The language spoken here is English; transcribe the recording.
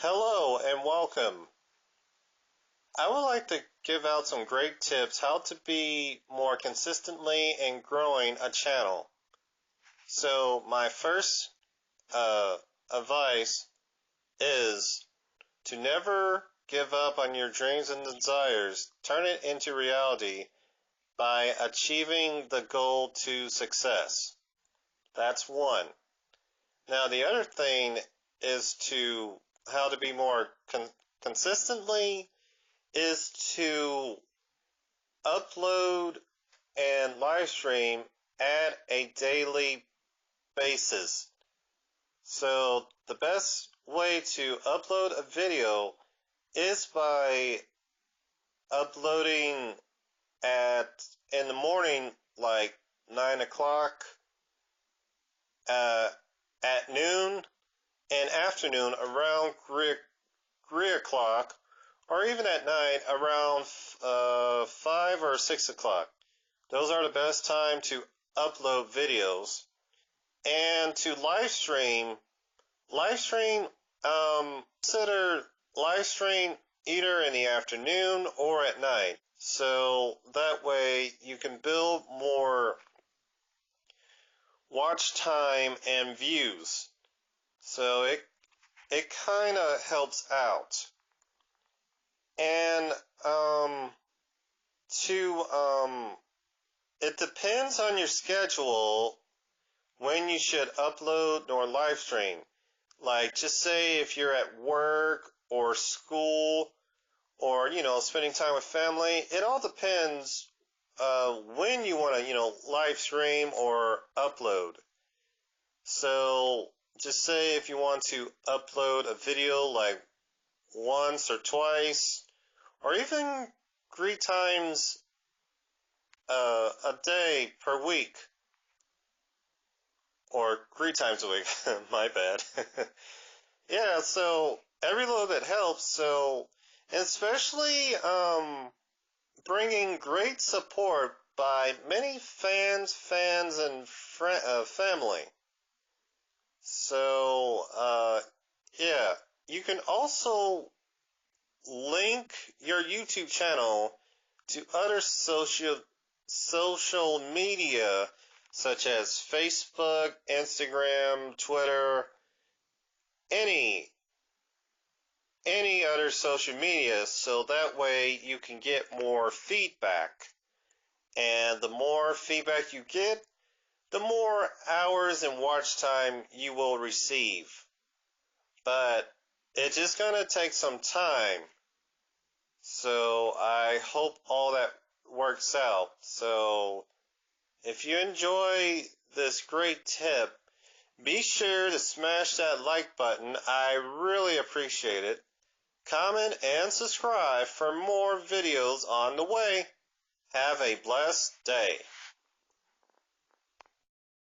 Hello and welcome. I would like to give out some great tips how to be more consistently and growing a channel. So my first advice is to never give up on your dreams and desires. Turn it into reality by achieving the goal to success. That's one. Now the other thing is how to be more consistently is to upload and live stream at a daily basis. So the best way to upload a video is by uploading in the morning, like 9 o'clock, at noon, and afternoon around 3 o'clock, or even at night around 5 or 6 o'clock. Those are the best time to upload videos. And to live stream, consider live stream either in the afternoon or at night. So that way you can build more watch time and views. So it kind of helps out. And it depends on your schedule when you should upload or live stream. Like, just say if you're at work or school or, spending time with family, it all depends when you want to, live stream or upload. So just say if you want to upload a video like once or twice, or even 3 times a day per week, or 3 times a week, my bad. Yeah, so every little bit helps. So, especially bringing great support by many fans and family. So, yeah, you can also link your YouTube channel to other social media such as Facebook, Instagram, Twitter, any other social media, so that way you can get more feedback. And the more feedback you get, the more hours and watch time you will receive. But it's just gonna take some time. So I hope all that works out. So if you enjoy this great tip, be sure to smash that like button. I really appreciate it. Comment and subscribe for more videos on the way. Have a blessed day.